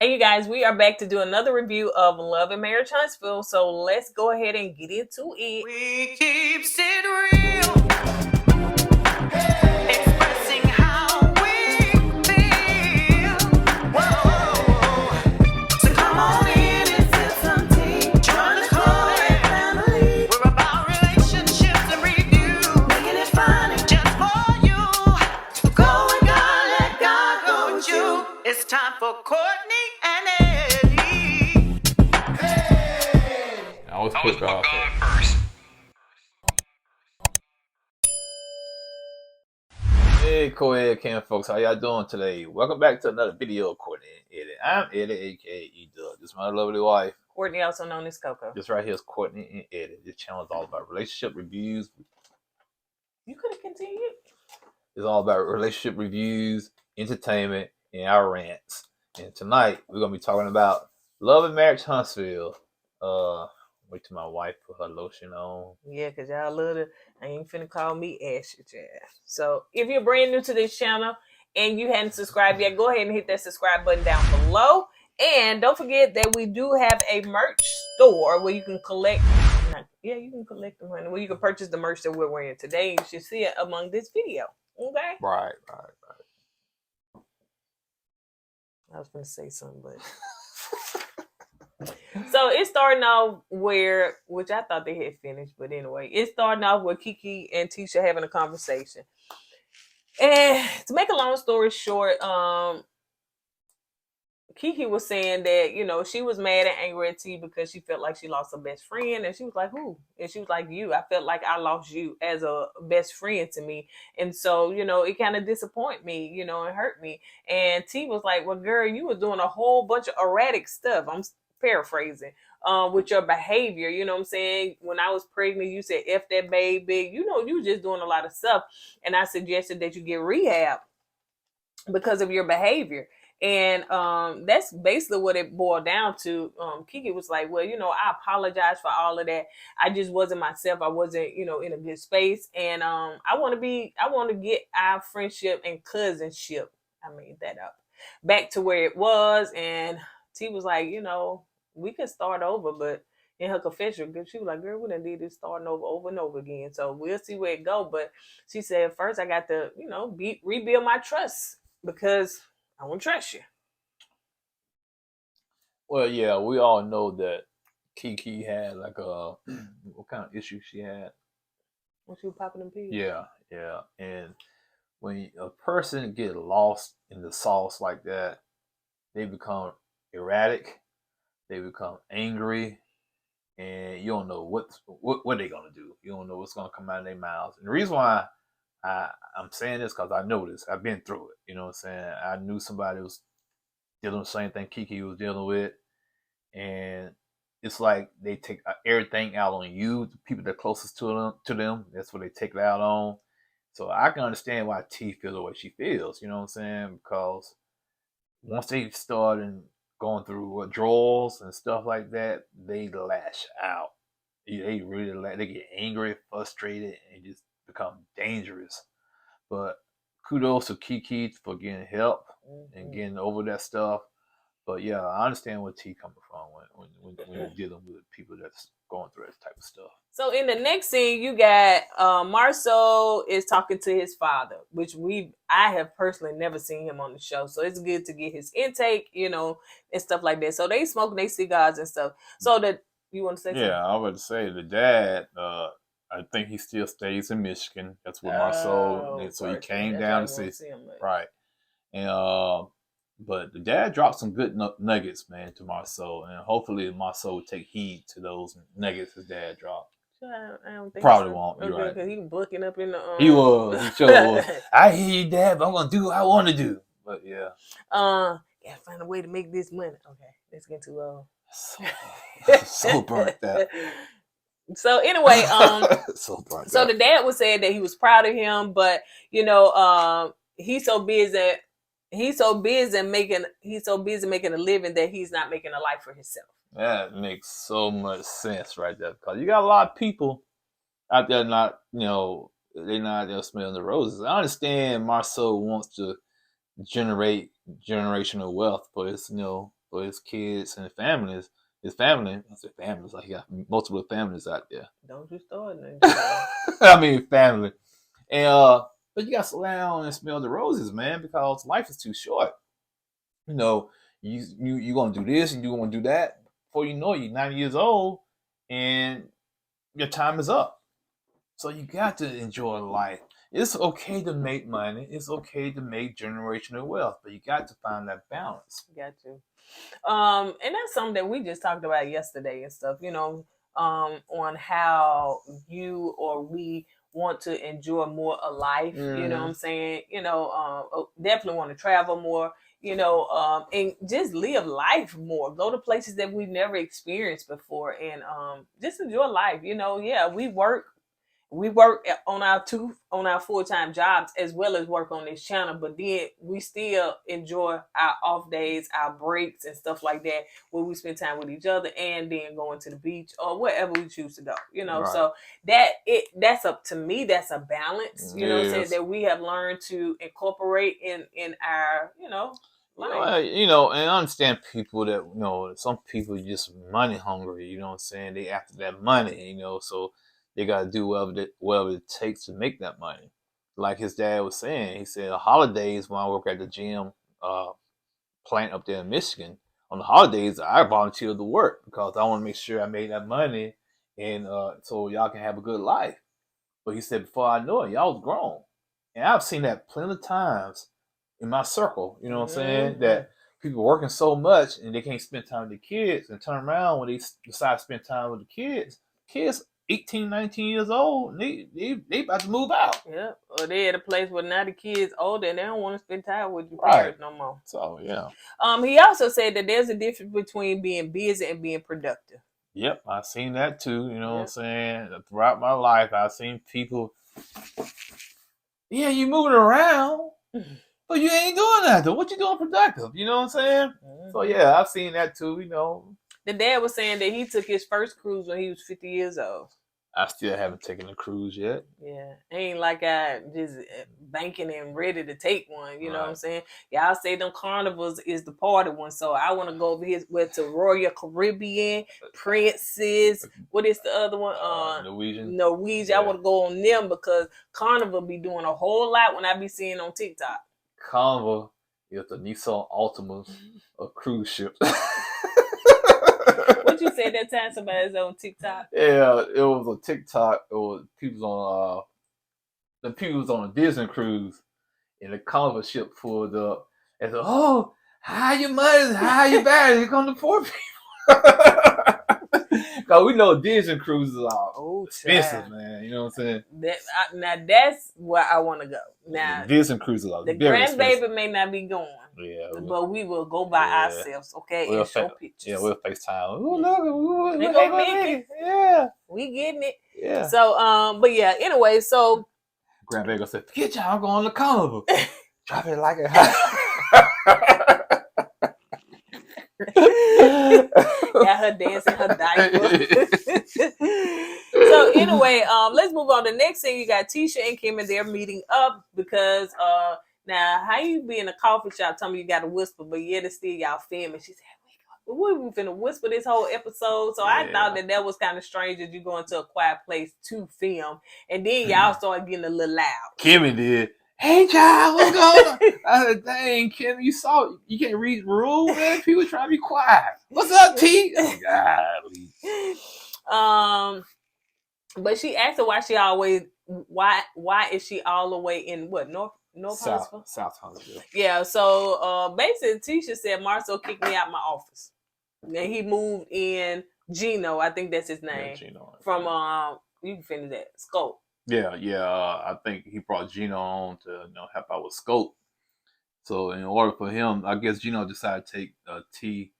Hey, you guys, we are back to do another review of Love and Marriage Huntsville. So let's go ahead and get into it. We keep it real, expressing how we feel. Whoa. So come on in and sip some tea. Join the KOED family. We're about relationships and review, making it fun just for you. Go with God, let God go with you. It's time for Courtney and Eddie. I always put God first. Hey, KOED Cam folks, how y'all doing today? Welcome back to another video of Courtney and Eddie. I'm Eddie, aka E-Dub. This is my lovely wife. Courtney, also known as Coco. This right here is Courtney and Eddie. This channel is all about relationship reviews. You could have continued. It's all about relationship reviews, entertainment, and our rants. And tonight, we're going to be talking about Love and Marriage Huntsville. Wait till my wife put her lotion on. Yeah, because y'all love it. I ain't finna call me Ashy Jazz. So if you're brand new to this channel and you hadn't subscribed yet, go ahead and hit that subscribe button down below. And don't forget that we do have a merch store where you can collect. You can collect the money. Where you can purchase the merch that we're wearing today. You should see it among this video. Okay? Right. I was gonna say something, but so it's starting off which I thought they had finished, but anyway, it's starting off with Kiki and Tisha having a conversation. And to make a long story short, Kiki was saying that, she was mad and angry at T because she felt like she lost her best friend. And she was like, who? And she was like, you. I felt like I lost you as a best friend to me. And so, it kind of disappointed me, and hurt me. And T was like, well, girl, you were doing a whole bunch of erratic stuff. I'm paraphrasing. With your behavior, you know what I'm saying? When I was pregnant, you said, F that baby. You were just doing a lot of stuff. And I suggested that you get rehab because of your behavior. And that's basically what it boiled down to. Kiki was like, well, I apologize for all of that. I just wasn't myself. I wasn't, in a good space. And I want to get our friendship and cousinship, I made that up, back to where it was. And T was like, we could start over, but in her confession, she was like, girl, we done did this starting over and over again. So we'll see where it go. But she said, first I got to, rebuild my trust because I won't trust you. Well, yeah, we all know that Kiki had like what kind of issue she had? When she was popping them pills. Yeah. And when a person get lost in the sauce like that, they become erratic, they become angry, and you don't know what they're gonna do. You don't know what's gonna come out of their mouths. And the reason why I'm saying this because I know this. I've been through it. You know what I'm saying? I knew somebody was dealing with the same thing Kiki was dealing with. And it's like they take everything out on you, the people that are closest to them. That's what they take it out on. So I can understand why T feels the way she feels. You know what I'm saying? Because once they start going through withdrawals and stuff like that, they lash out. They really they get angry, frustrated, and just become dangerous. But kudos to Kiki for getting help and getting over that stuff. But yeah, I understand where T coming from when you're dealing with people that's going through that type of stuff. So in the next scene, you got Marcel is talking to his father, which I have personally never seen him on the show. So it's good to get his intake, and stuff like that. So they smoking their cigars and stuff. So that you want to say? Yeah, I would say the dad. I think he still stays in Michigan. That's where Marcel. So he came down to see him, right, and but the dad dropped some good nuggets, man, to Marcel, and hopefully Marcel will take heed to those nuggets his dad dropped. I don't think probably so. Won't. You're right. Because he was booking up in the. He was. He sure was. I hear you, Dad, but I'm gonna do what I want to do. But yeah. Gotta find a way to make this money. Okay, let's get too so burnt that. So anyway, so the dad was saying that he was proud of him, but he's so busy. He's so busy making a living that he's not making a life for himself. That makes so much sense right there, because you got a lot of people out there not, they're not just smelling the roses. I understand Marcel wants to generate generational wealth, but it's, for his kids and families. His family, I said families, like he got multiple families out there. Don't you start nothing. I mean family. And but you gotta slow down and smell the roses, man, because life is too short. You know, you gonna do this and you gonna do that. Before you know it, you're 90 years old and your time is up. So you got to enjoy life. It's okay to make money. It's okay to make generational wealth, but you got to find that balance. Got you. And that's something that we just talked about yesterday and stuff, on how you or we want to enjoy more of life, you know what I'm saying? Definitely want to travel more, and just live life more. Go to places that we've never experienced before and just enjoy life. Yeah, we work on our full-time jobs as well as work on this channel, but then we still enjoy our off days, our breaks and stuff like that, where we spend time with each other and then going to the beach or wherever we choose to go, Right. So that's up to me. That's a balance, saying that we have learned to incorporate in our, life. And I understand people that, some people just money hungry, you know what I'm saying? They after that money, so they got to do whatever it takes to make that money. Like his dad was saying, he said, holidays when I work at the gym plant up there in Michigan, on the holidays, I volunteer to work because I want to make sure I made that money and so y'all can have a good life. But he said, before I know it, y'all was grown. And I've seen that plenty of times in my circle, you know what I'm saying? That people working so much and they can't spend time with the kids and turn around when they decide to spend time with the kids 18, 19 years old, and they about to move out. Yeah, or they at a place where now the kids older and they don't want to spend time with your Right. parents no more. So yeah. He also said that there's a difference between being busy and being productive. Yep, I've seen that too. You know what I'm saying? Throughout my life, I've seen people. Yeah, you moving around, but you ain't doing nothing. What you doing productive? You know what I'm saying? So yeah, I've seen that too. The dad was saying that he took his first cruise when he was 50 years old. I still haven't taken a cruise yet. Yeah, ain't like I just banking and ready to take one. You know what I'm saying? Y'all say them carnivals is the party one, so I want to go over here to Royal Caribbean, Princess. What is the other one? Norwegian. Yeah. I want to go on them because Carnival be doing a whole lot when I be seeing on TikTok. Carnival is the Nissan Altima of cruise ships. What you said that time somebody's on TikTok? Yeah, it was a TikTok. It was people on a Disney cruise, and the Carnival ship pulled up and said, "Oh, hide your money, hide your bags. Here come the poor people." Because we know Disney cruises are expensive, man. You know what I'm saying? Now that's where I want to go. Now Disney cruises are the very grandbaby expensive. may not be going. Yeah, but we will go by ourselves, okay, and show pictures. Yeah, we'll FaceTime. Ooh, look, they go Mickey. Yeah, we getting it. Yeah. So, but yeah. Anyway, so grandbaby said, "Forget y'all, I'm going to Carnival. Drop it like it." Got her dancing her diaper. So anyway, let's move on. The next thing, you got Tisha and Kimmy. They're meeting up because now how you be in a coffee shop telling me you got to whisper, but yet it's still y'all filming. She said, we finna whisper this whole episode. So I thought that was kind of strange that you go into a quiet place to film, and then y'all started getting a little loud. Kimmy did. Hey, child, what's going on? I said, dang, Kim, you can't read the rules, man. People trying to be quiet. What's up, T? But she asked her why is she all the way in what, North Huntsville? South Huntsville. Yeah, so basically Tisha said Marcel kicked me out my office. And he moved in Gino, I think that's his name. Yeah, Gino. From you can finish that, Scope. Yeah. I think he brought Gino on to help out with Scope. So in order for him, I guess Gino decided to take T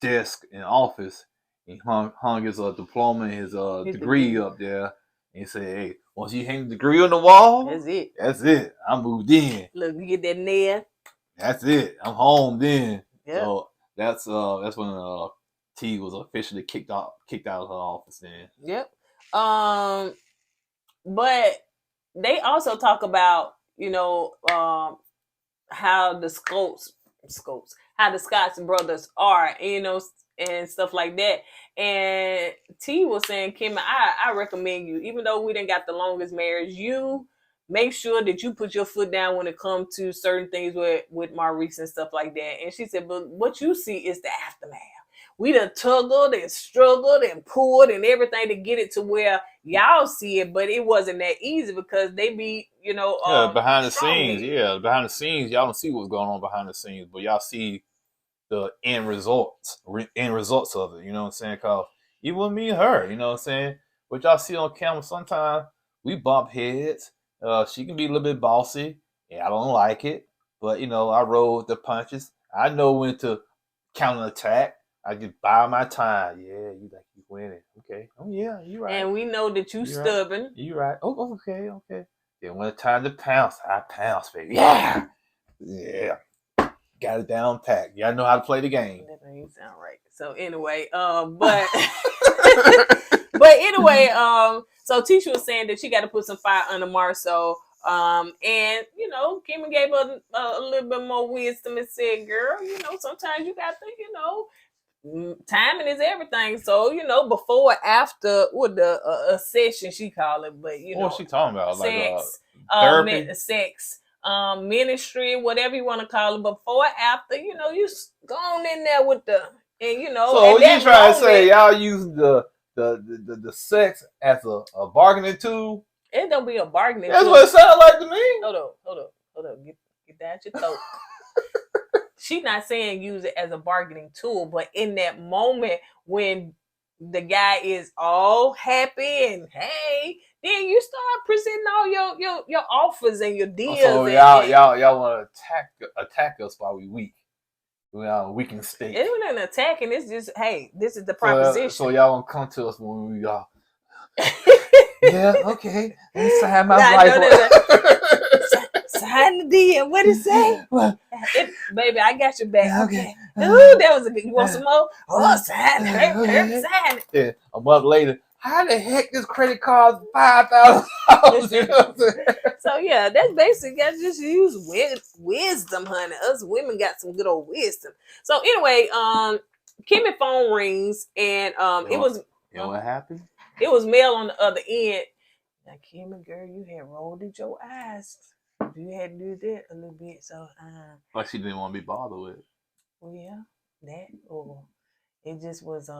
desk in office. He hung his diploma and his degree up there. And he said, "Hey, once you hang the degree on the wall, that's it. That's it. I moved in. Look, you get that nail. That's it. I'm home then." Yep. So that's when T was officially kicked out of her office then. Yep. But they also talk about, how the scopes, how the Scots brothers are, and stuff like that. And T was saying, Kim, I recommend you, even though we didn't got the longest marriage, you make sure that you put your foot down when it comes to certain things with Maurice and stuff like that. And she said, but what you see is the aftermath. We done tuggled and struggled and pulled and everything to get it to where y'all see it, but it wasn't that easy because they be, behind the scenes. Yeah, behind the scenes, y'all don't see what's going on behind the scenes, but y'all see the end results of it. You know what I'm saying? Cause even with me and her, you know what I'm saying? What y'all see on camera, sometimes we bump heads. She can be a little bit bossy. Yeah, I don't like it, but I roll with the punches. I know when to counterattack. I just buy my time. Yeah, you winning. Okay. Oh yeah, you right. And we know that you stubborn. Right. You right. Oh, okay. Then when it's time to pounce, I pounce, baby. Yeah. Got it down pat. Y'all know how to play the game. That doesn't sound right. So anyway, but but anyway, so Tisha was saying that she got to put some fire under Marcel. And Kimmy gave her a little bit more wisdom and said, girl, sometimes you got to, timing is everything. So, before or after a session, she called it, but what she talking about? Sex, therapy? Sex, ministry, whatever you want to call it, before or after, you going in there with the, and So you trying to say y'all use the sex as a bargaining tool? It don't be a bargaining tool. That's what it sounds like to me. Hold up. Get that out your throat. She's not saying use it as a bargaining tool, but in that moment when the guy is all happy and hey, then you start presenting all your offers and your deals. So y'all want to attack us while we weak. We are a weakened state. It wasn't attacking. It's just, hey, this is the proposition. So y'all won't come to us when we are. Yeah, okay. Let me sign my life. Sign the deal. What it say? Baby, I got your back. Okay. Ooh, that was a good. You want some more? Oh, sign it. Sign it. Yeah. A month later, how the heck this credit card $5,000? So yeah, that's basically got to just use wisdom, honey. Us women got some good old wisdom. So anyway, Kimmy phone rings and it was. You know what happened? It was Mel on the other end. Now, Kimmy, girl, you had rolled at your eyes. You had to do that a little bit. So, like she didn't want to be bothered with. Well, yeah, that or it just was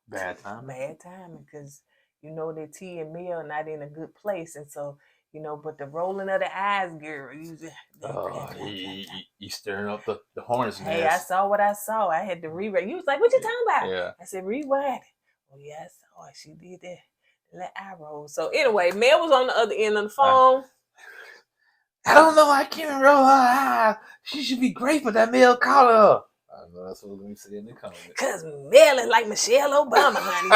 bad timing. Bad timing because that T and Mel are not in a good place, and so but the rolling of the eyes, girl, you stirring up the hornet's nest. Hey, I saw what I saw. I had to rewrite. You was like, "What you talking about?" Yeah. I said, "Rewind." Oh yeah, I saw it. She did that. Let eye roll. So anyway, Mel was on the other end of the phone. I don't know. I can't roll her eyes. She should be grateful that Mel called her. I know that's what we say in the comments. Because Mel is like Michelle Obama, honey.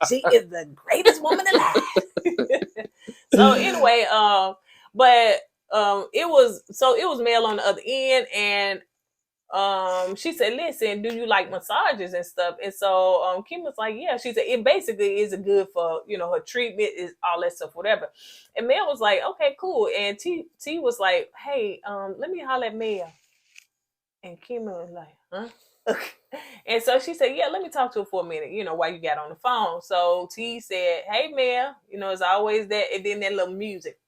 She is the greatest woman alive. So anyway, it was Mel on the other end, and she said, listen, do you like massages and stuff? And so Kim was like, yeah. She said it basically is good for her treatment, is all that stuff, whatever. And Mel was like, okay, cool. And T was like, hey, let me holler at Mel. And Kim was like, huh? And so she said, yeah, let me talk to her for a minute, while you got on the phone. So T said, hey, Mel, it's always that, and then that little music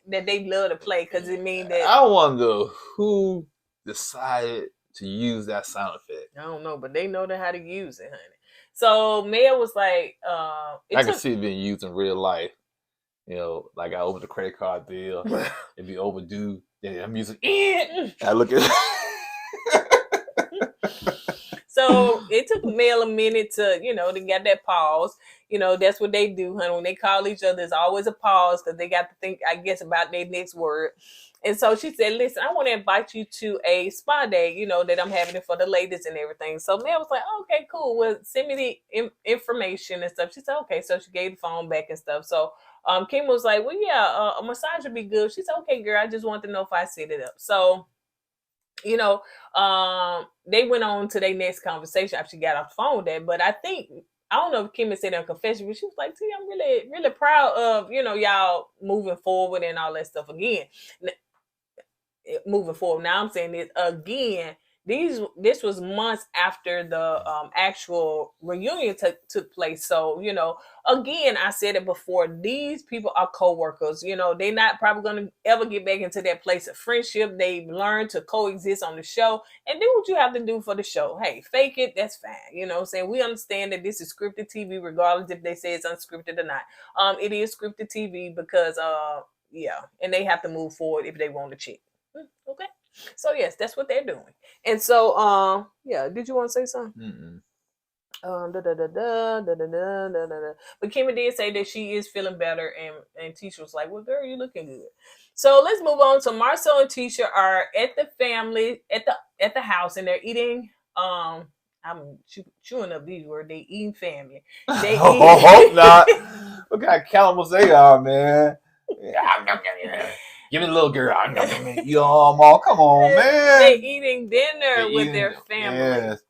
that they love to play because it means that. I wonder who decided to use that sound effect. I don't know, but they know how to use it, honey. So Mel was like, I can see it being used in real life. Like I open the credit card bill, it'd be overdue. Then the music, I look at it. So it took Mel a minute to, to get that pause. That's what they do, honey. When they call each other, there's always a pause because they got to think, I guess, about their next word. And so she said, listen, I want to invite you to a spa day, that I'm having it for the ladies and everything. So Mel was like, okay, cool. Well, send me the information and stuff. She said, okay. So she gave the phone back and stuff. So Kim was like, well, yeah, a massage would be good. She said, okay, girl, I just want to know if I set it up. So, they went on to their next conversation after she got off the phone with that. But I don't know if Kim had said in confession, but she was like, T, I'm really, really proud of, y'all moving forward and all that stuff again. moving forward. Now I'm saying it again. This was months after the actual reunion took place. So, again, I said it before, these people are co-workers. They're not probably going to ever get back into that place of friendship. They've learned to coexist on the show and do what you have to do for the show. Hey, fake it, that's fine. What I'm saying? We understand that this is scripted TV, regardless if they say it's unscripted or not. It is scripted TV because and they have to move forward if they want to check. Okay. So yes, that's what they're doing. And so did you want to say something? Da, da, da, da, da, da, da, da, da. But Kimmy did say that she is feeling better, and Tisha was like, "Well, girl, you looking good." So let's move on. So Marcel and Tisha are at the house, and they're eating. I'm chewing up these words. They eating family. They hope not. Look how cannibals they are, man. Give me the little girl. Come on, man. They eating dinner with their family. Yes.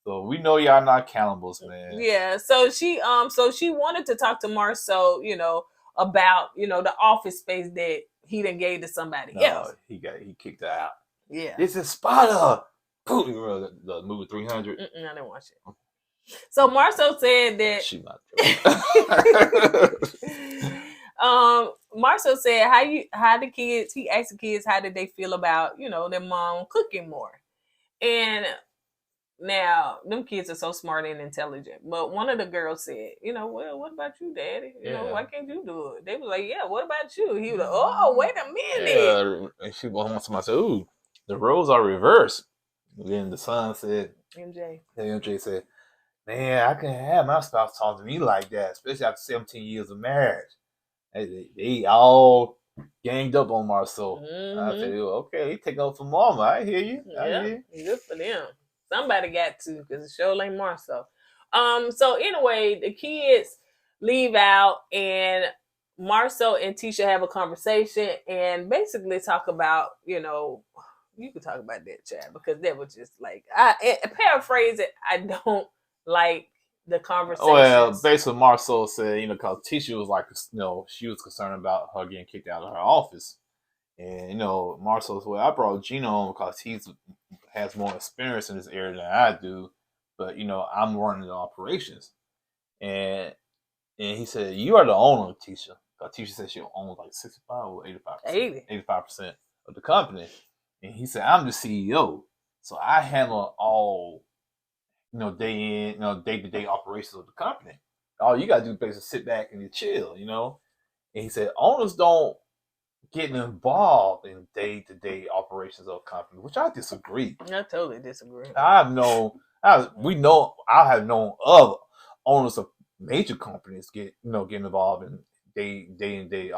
So we know y'all not cannibals, man. Yeah. So she wanted to talk to Marcel, about the office space that he done gave to somebody else. He kicked her out. Yeah. This is Sparta. You remember the movie 300? I didn't watch it. So Marcel said that she not. Marcel said how the kids, he asked the kids how did they feel about, their mom cooking more. And now them kids are so smart and intelligent. But one of the girls said, well, what about you, Daddy? Why can't you do it? They was like, yeah, what about you? He was like, oh, wait a minute. Yeah, and she wants to say, ooh, the roles are reversed. And then the son said, MJ said, man, I can't have my spouse talk to me like that, especially after 17 years of marriage. They all ganged up on Marcel. I said, okay, he taking up for mama. I hear you. Good for them. Somebody got to, because the show ain't Marcel. So anyway, the kids leave out, and Marcel and Tisha have a conversation and basically talk about, you can talk about that, Chad, because that was just like, I paraphrase it, I don't like the conversation. Well, basically, Marcel said, because Tisha was like, she was concerned about her getting kicked out of her office. And, Marcel said, well, I brought Gino on because he has more experience in this area than I do. But, I'm running the operations. And he said, you are the owner of Tisha. Because Tisha said she owns like 65 or 85%. 85% of the company. And he said, I'm the CEO. So I handle all day-to-day operations of the company. All you gotta do is basically sit back and chill, And he said, owners don't get involved in day-to-day operations of a company, which I disagree. I totally disagree. I have known of owners of major companies get involved in day-to-day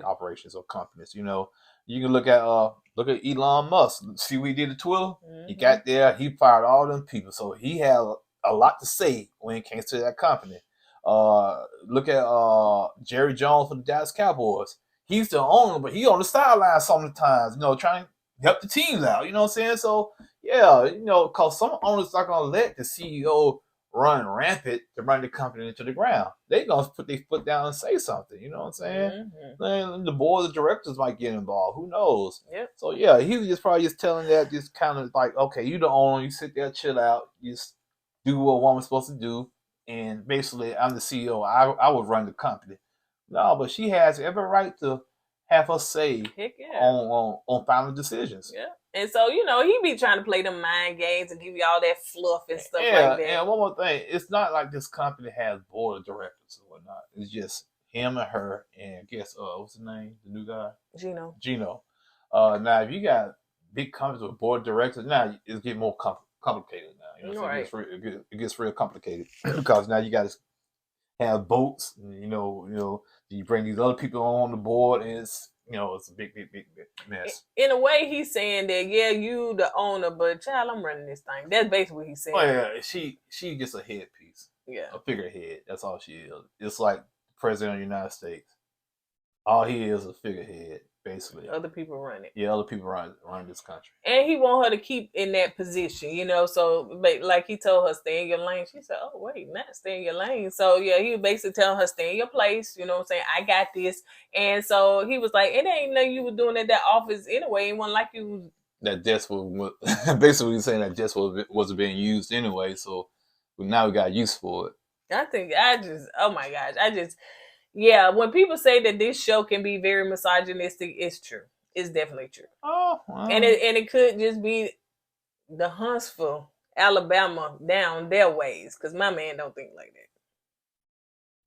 operations of companies. You can look at Elon Musk. See what he did to Twitter? He got there, he fired all them people. So he had a lot to say when it came to that company. Look at Jerry Jones for the Dallas Cowboys. He's the owner, but he on the sideline sometimes, trying to help the teams out. You know what I'm saying? So yeah, because some owners are gonna let the CEO run rampant to run the company into the ground. They gonna put their foot down and say something. You know what I'm saying? Then the board of directors might get involved. Who knows? Yep. So yeah, he was probably just telling that, just kind of like, okay, you the owner, you sit there, chill out, you just do what a woman's supposed to do, and basically, I'm the CEO. I would run the company. No, but she has every right to have her say on final decisions. Yeah. And so, he be trying to play them mind games and give you all that fluff and stuff like that. And one more thing, it's not like this company has board of directors or whatnot. It's just him and her, and guess what's his name? The new guy? Gino. Now, if you got big companies with board of directors, now it's getting more complicated now. So right. It gets real complicated because now you got to have votes. You bring these other people on the board, and it's a big mess. In a way, he's saying that, yeah, you the owner, but child, I'm running this thing. That's basically what he's saying. Oh yeah, she gets a headpiece. Yeah, a figurehead. That's all she is. It's like the president of the United States. All he is a figurehead. basically. Other people run it. Yeah, other people run this country. And he want her to keep in that position, you know. So, like he told her, stay in your lane. She said, "Oh wait, not stay in your lane." So yeah, he was basically telling her, stay in your place. You know what I'm saying? I got this. And so he was like, it ain't nothing you were doing at that office anyway. It wasn't like you. That just was basically he's saying that just wasn't being used anyway. So now we got use for it. Oh my gosh, yeah. When people say that this show can be very misogynistic, it's true. It's definitely true. Oh, wow. And it could just be the Huntsville, Alabama, down their ways, because my man don't think like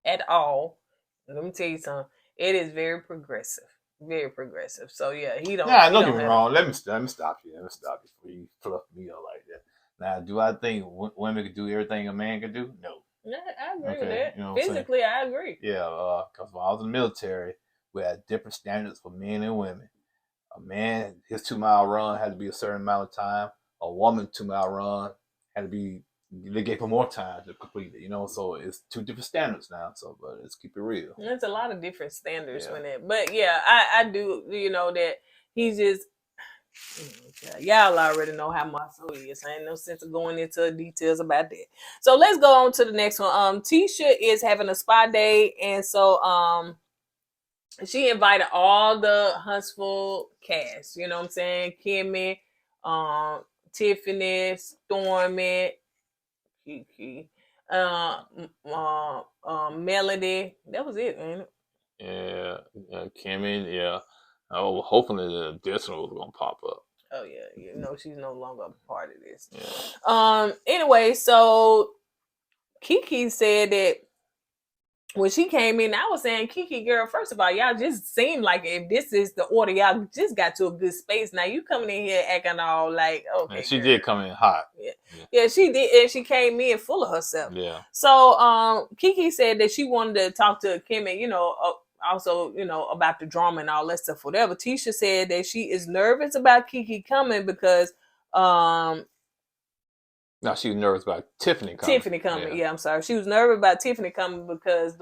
that at all. Let me tell you something. It is very progressive. So yeah, he don't. Yeah, don't get me wrong. Let me stop you. Before you fluff me up like that. Now, do I think women can do everything a man can do? No. Yeah, I agree with that. You know Physically, I agree. Yeah, because when I was in the military, we had different standards for men and women. A man, his 2-mile run had to be a certain amount of time. A woman 2-mile run had to be, they gave her more time to complete it, you know. So it's 2 different standards now. So, but let's keep it real. There's a lot of different standards when it, but yeah, I do, you know, that he's just, y'all already know how Marcel is. I ain't no sense of going into details about that. So let's go on to the next one. Tisha is having a spa day, and so she invited all the Huntsville cast. You know what I'm saying? Kimmy, Tiffany, Stormy, Kiki, Melody. That was it, ain't it? Yeah, Kimmy. Yeah. Oh, hopefully the additional was gonna pop up. Oh yeah, you know she's no longer a part of this. Yeah. Anyway, so Kiki said that when she came in, I was saying, Kiki, girl, first of all, y'all just seem like if this is the order, y'all just got to a good space. Now you coming in here acting all like, okay. And she did come in hot. Yeah, she did, and she came in full of herself. Yeah. So Kiki said that she wanted to talk to Kimmy, you know, also, you know, about the drama and all that stuff, whatever. Tisha said that she is nervous about Kiki coming because no, she was nervous about Tiffany coming. Yeah, I'm sorry. She was nervous about Tiffany coming because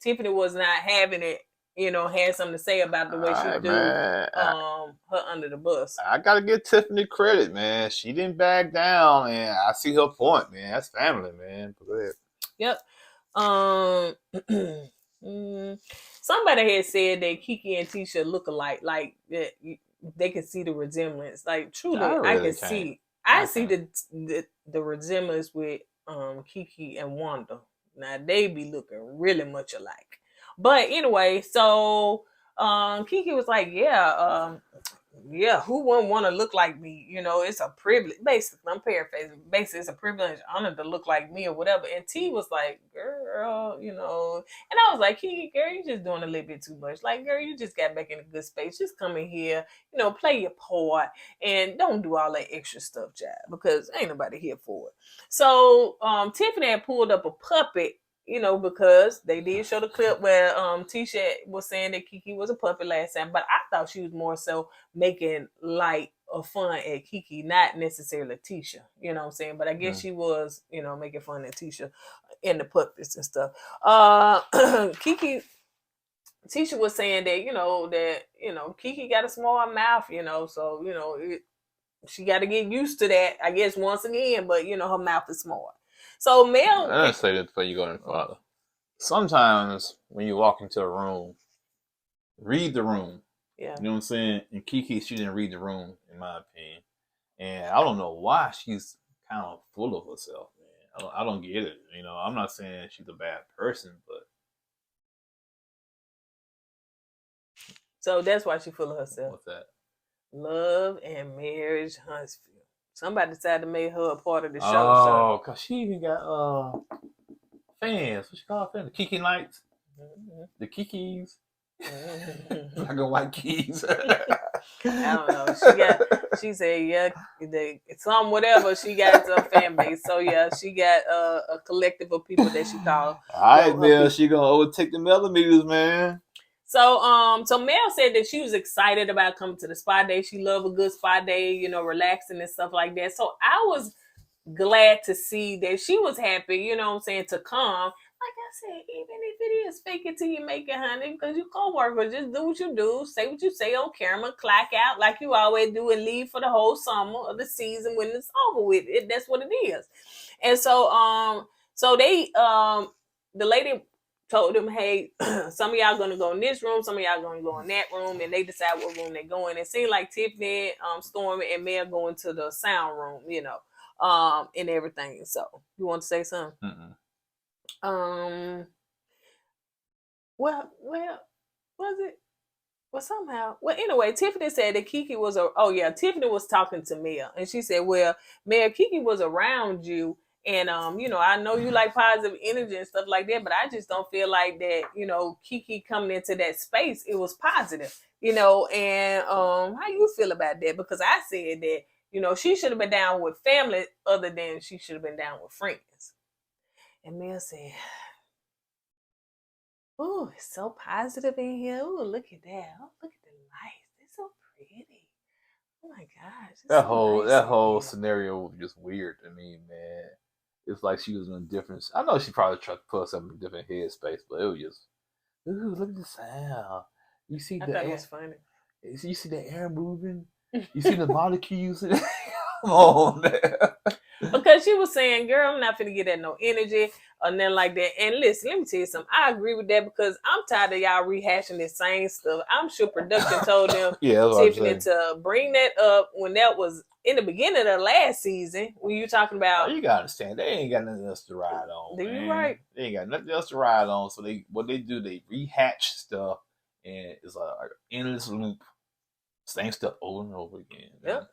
Tiffany was not having it, you know, had something to say about the way she do her under the bus. I gotta give Tiffany credit, man. She didn't back down, and I see her point, man. That's family, man. Go ahead. Yep. Somebody had said that Kiki and Tisha look alike, like that they can see the resemblance. Like truly, I can see. I see the resemblance with Kiki and Wanda. Now they be looking really much alike. But anyway, so Kiki was like, yeah, who wouldn't want to look like me? You know, it's a privilege. Basically, I'm paraphrasing. Basically, it's a privilege, honor to look like me or whatever. And T was like, girl, you know. And I was like, Kiki, girl, you just doing a little bit too much. Like, girl, you just got back in a good space. Just come in here, you know, play your part and don't do all that extra stuff, child, because ain't nobody here for it. So Tiffany had pulled up a puppet, you know, because they did show the clip where Tisha was saying that Kiki was a puppet last time, but I thought she was more so making light or fun at Kiki, not necessarily Tisha, you know what I'm saying? But I guess she was, you know, making fun at Tisha in the puppets and stuff. Tisha was saying that, Kiki got a small mouth, you know, so, you know, she got to get used to that, I guess, once again, but, you know, her mouth is small. So Mel, I didn't say that before you go any further. Sometimes when you walk into a room, read the room. Yeah. You know what I'm saying? And Kiki, she didn't read the room, in my opinion. And I don't know why she's kind of full of herself, man. I don't get it. You know, I'm not saying she's a bad person, but. So that's why she's full of herself. What's that? Love and Marriage Huntsville. Somebody decided to make her a part of the show. Oh, because she even got fans. What she call fans? The Kiki Nights? Mm-hmm. The Kikis? Mm-hmm. Like a white keys. I don't know. She said, yeah, some whatever she got a fan base. So yeah, she got a collective of people that she called. All right, Mel, she gonna overtake the millimeters, man. So Mel said that she was excited about coming to the spa day. She loved a good spa day, you know, relaxing and stuff like that. So I was glad to see that she was happy, you know what I'm saying, to come. like I said, even if it is fake it till you make it, honey, because you co-workers, just do what you do, say what you say on camera, clock out like you always do, and leave for the whole summer or the season when it's over with. That's what it is. And so they the lady told them, hey, some of y'all gonna go in this room, some of y'all gonna go in that room, and they decide what room they go in. It seemed like Tiffany, Stormy, and Mel going to the sound room, and everything. So you want to say something? Well, was it? Well, somehow. Well, anyway, Tiffany said that Kiki was Tiffany was talking to Mel, and she said, well, Mel, Kiki was around you, and I know you like positive energy and stuff like that, but I just don't feel like that, Kiki coming into that space, it was positive, and how you feel about that? Because I said that, she should have been down with family other than she should have been down with friends. And Mel said, oh, it's so positive in here. Oh, look at that. Oh, look at the lights. It's so pretty. Oh my gosh. That whole scenario was just weird to me, man. It's like she was in a different. I know she probably tried to put herself in a different headspace, but it was just, ooh, look at the sound. You see I thought it was funny. You see the air moving. You see the molecules. Come on, man. Because she was saying, girl, I'm not finna get that no energy or nothing like that. And listen, let me tell you something. I agree with that because I'm tired of y'all rehashing the same stuff. I'm sure production told them Tiffany to bring that up when that was in the beginning of the last season when you talking about. Oh, you gotta understand, they ain't got nothing else to ride on. You right. They ain't got nothing else to ride on. So they rehatch stuff, and it's like an endless loop. Same stuff over and over again. Yep.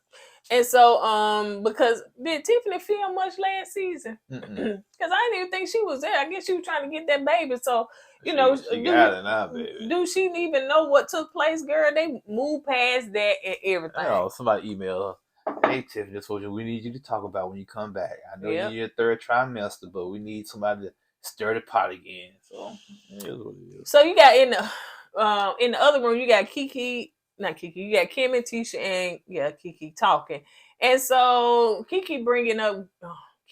And so, because did Tiffany film much last season? Because I didn't even think she was there. I guess she was trying to get that baby. So, she got it now, baby. Do she even know what took place, girl? They moved past that and everything. Oh, somebody emailed her. Hey, Tiffany, I told you we need you to talk about when you come back. I know you're in your third trimester, but we need somebody to stir the pot again. So, it is what it is. So you got in the other room, you got not Kiki, you got Kim and Tisha and Kiki talking. And so Kiki bringing up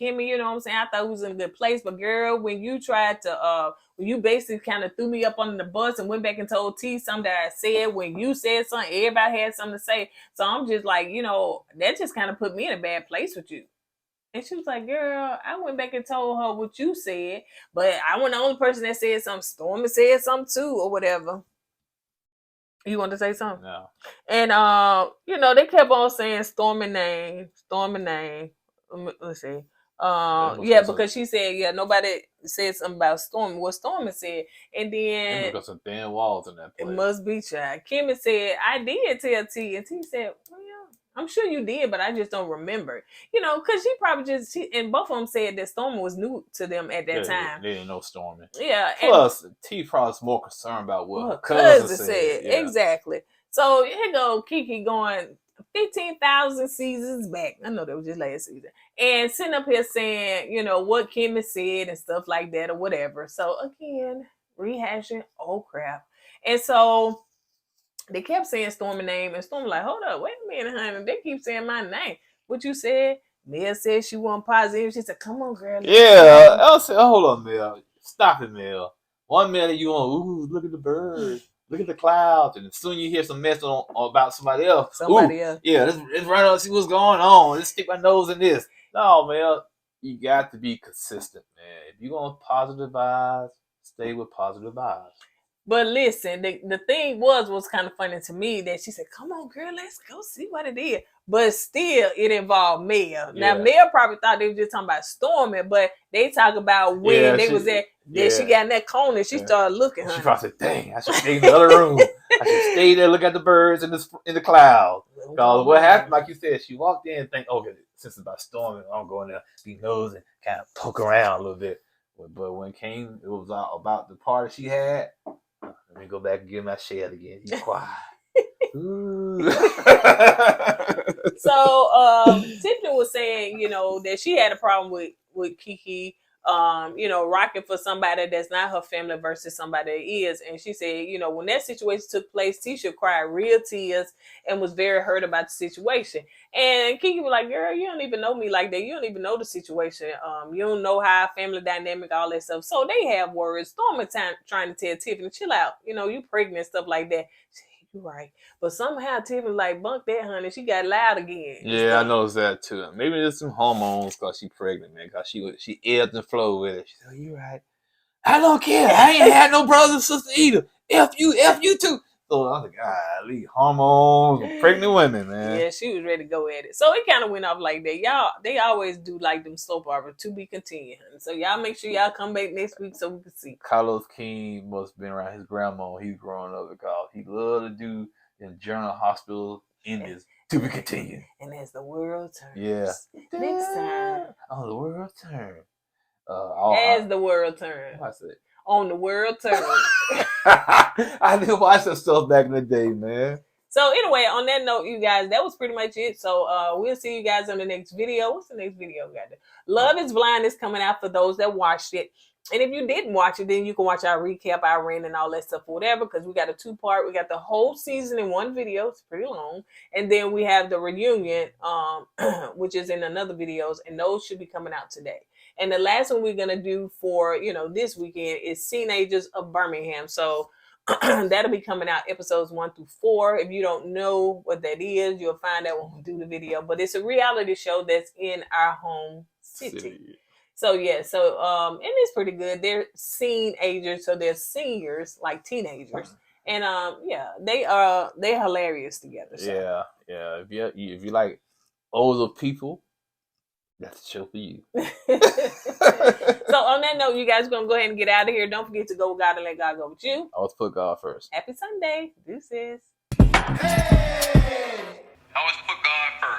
Kimmy, you know what I'm saying? I thought it was in a good place, but girl, when you tried to, when you basically kind of threw me up under the bus and went back and told T something that I said, when you said something, everybody had something to say. So I'm just like, that just kind of put me in a bad place with you. And she was like, girl, I went back and told her what you said, but I wasn't the only person that said something. Stormy said something too, or whatever. You want to say something? No. And they kept on saying Stormy name. Let's see. Because she said, nobody said something about Stormy. What Stormy said, and then got some thin walls in that place. It must be, child. Kimmy said, I did tell T, and T said, well, I'm sure you did, but I just don't remember. Because she probably and both of them said that Stormy was new to them at that time. They didn't know Stormy. Yeah. Plus, T probably was more concerned about what her cousin said. Yeah. Exactly. So here go Kiki going 15,000 seasons back. I know that was just last season. And sitting up here saying, what Kimmy said and stuff like that or whatever. So again, rehashing old crap. And so they kept saying Stormy name, and Stormy like, hold up, wait a minute, honey. They keep saying my name. What you said? Mel said she wasn't positive. She said, come on, girl. Yeah, I said, hold on, Mel. Stop it, Mel. 1 minute you want, ooh, look at the birds. Look at the clouds. And as soon as you hear some mess about somebody else. Yeah, let's run out and see what's going on. Let's stick my nose in this. No, Mel. You got to be consistent, man. If you're going to positive vibes, stay with positive vibes. But listen, the thing was kind of funny to me that she said, come on, girl, let's go see what it is. But still, it involved Mel. Yeah. Now, Mel probably thought they were just talking about Stormy, but they talk about when they was there. Then she got in that corner and she started looking. She probably said, dang, I should stay in the other room. I should stay there, look at the birds in the clouds. Because what happened, like you said, she walked in and think, okay, since it's about Stormy, I'm going there, be nosy, kind of poke around a little bit. But when it came, it was about the party she had. Let me go back and get my shell again. Be quiet. So Tiffany was saying, that she had a problem with Kiki rocking for somebody that's not her family versus somebody that is. And she said, when that situation took place, Tisha cried real tears and was very hurt about the situation. And Kiki was like, girl, you don't even know me like that. You don't even know the situation. You don't know how family dynamic, all that stuff. So they have words. Stormy trying to tell Tiffany, chill out. You pregnant, stuff like that. You're right. But somehow Tiffany like, bunk that, honey. She got loud again. Yeah, I noticed that too. Maybe there's some hormones because she pregnant, man. Because she ebbed and flowed with it. She said, "You right? I don't care. I ain't had no brother and sister either. F you too." So I was like, "Golly, hormones, pregnant women, man." Yeah, she was ready to go at it. So it kind of went off like that. Y'all, they always do like them soap operas to be continued. So y'all make sure y'all come back next week so we can see. Carlos King must have been around his grandma when he was growing up because he loved to do in General Hospital endings to be continued. And as the world turns. Yeah. Next time. On the world turn. As the world turns. What's it? On the world turns. I didn't watch that stuff back in the day, man. So anyway, on that note, you guys, that was pretty much it. So we'll see you guys on the next video. What's the next video we got there? Love is Blind is coming out for those that watched it. And if you didn't watch it, then you can watch our recap, our rant, and all that stuff, or whatever, because we got a 2-part. We got the whole season in one video. It's pretty long. And then we have the reunion, which is in another videos, and those should be coming out today. And the last one we're going to do for, this weekend is Teenagers of Birmingham. So that'll be coming out episodes 1 through 4. If you don't know what that is, you'll find out when we do the video. But it's a reality show that's in our home city. So yeah, and it's pretty good. They're teenagers, so they're seniors, like teenagers, and they're hilarious together. So. Yeah. If you like older people, that's the show for you. So on that note, you guys are gonna go ahead and get out of here. Don't forget to go with God and let God go with you. Always put God first. Happy Sunday. Deuces. Hey! Always put God first.